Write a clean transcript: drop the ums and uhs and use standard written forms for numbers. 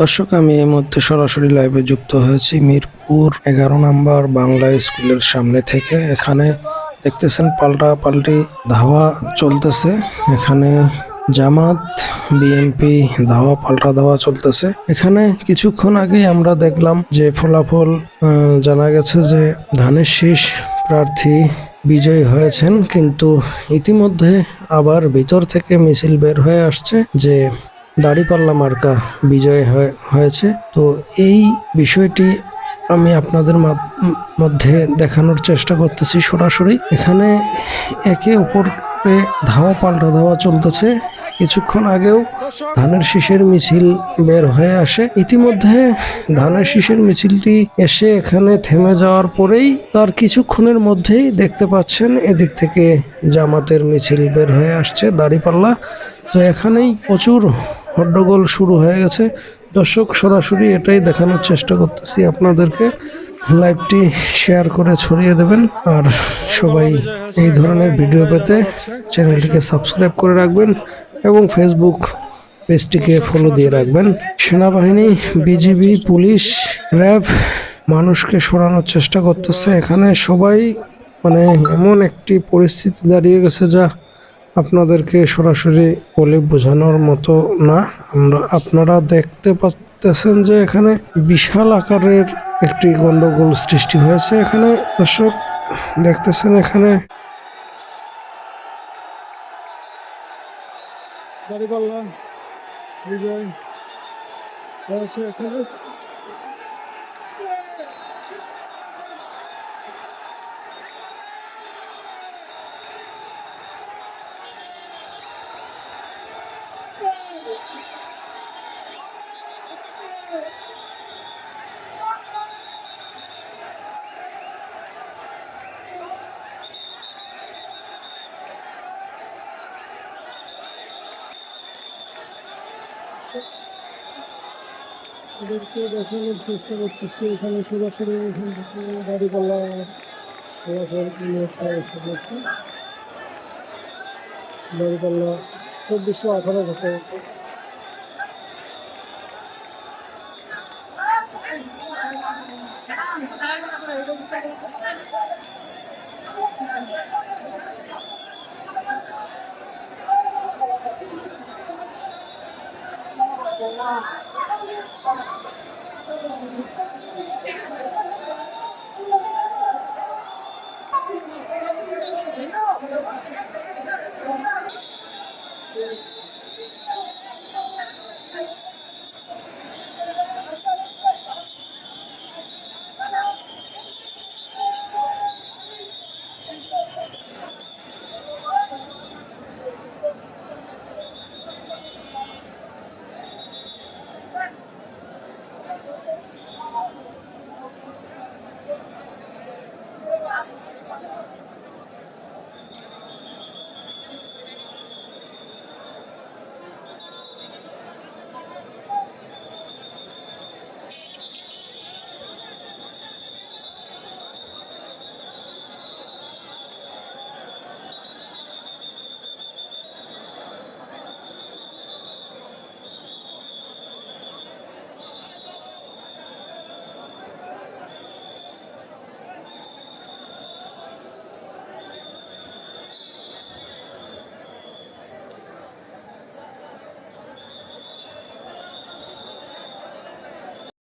দর্শক, আমি এই মুহূর্তে সরাসরি লাইভে যুক্ত হয়েছি মিরপুর 11 নম্বর বাংলা স্কুলের সামনে থেকে। এখানে দেখতেছেন পাল্টাপাল্টি ধাওয়া চলতেছে। এখানে জামাত বিএনপি পাল্টা ধাওয়া চলতেছে। এখানে কিছুক্ষণ আগেই আমরা দেখলাম যে ফলাফল জানা গেছে যে ধানের শীষ প্রার্থী বিজয়ী হয়েছেন, কিন্তু ইতিমধ্যে আবার ভিতর থেকে মিছিল বের হয়ে আসছে যে দাঁড়িপাল্লা মার্কা বিজয় হয়েছে। তো এই বিষয়টি আমি আপনাদের মধ্যে দেখানোর চেষ্টা করতেছি সরাসরি। এখানে একে অপরকে পাল্টা ধাওয়া চলতেছে। কিছুক্ষণ আগেও ধানের শীষের মিছিল বের হয়ে আসে। ইতিমধ্যে ধানের শীষের মিছিলটি এসে এখানে থেমে যাওয়ার পরেই তার কিছুক্ষণের মধ্যেই দেখতে পাচ্ছেন এদিক থেকে জামাতের মিছিল বের হয়ে আসছে দাঁড়িপাল্লা। তো এখানেই প্রচুর হট্টগোল শুরু হয়ে গেছে। দর্শক, সরাসরি এটাই দেখানোর চেষ্টা করতেছি আপনাদেরকে। লাইভটি শেয়ার করে ছড়িয়ে দেবেন, আর সবাই এই ধরনের ভিডিও পেতে চ্যানেলটিকে সাবস্ক্রাইব করে রাখবেন এবং ফেসবুক পেজটিকে ফলো দিয়ে রাখবেন। সেনাবাহিনী, বিজিবি, পুলিশ, র্যাব মানুষকে সরানোর চেষ্টা করতেছে। এখানে সবাই এমন একটি পরিস্থিতি দাঁড়িয়ে গেছে যা আপনাদেরকে সরাসরি বলে বোঝানোর মতো না। আপনারা দেখতে পাচ্ছেন যে এখানে বিশাল আকারের একটি গন্ডগোল সৃষ্টি হয়েছে। এখানে দর্শক দেখতেছেন, এখানে দাঁড়িপাল্লা বিজয় হয়েছে। এখানে ওদেরকে দেখানোর চেষ্টা করতেছি। এখানে সরাসরি দাঁড়িপাল্লা দাঁড়িপাল্লা 2418 বছর।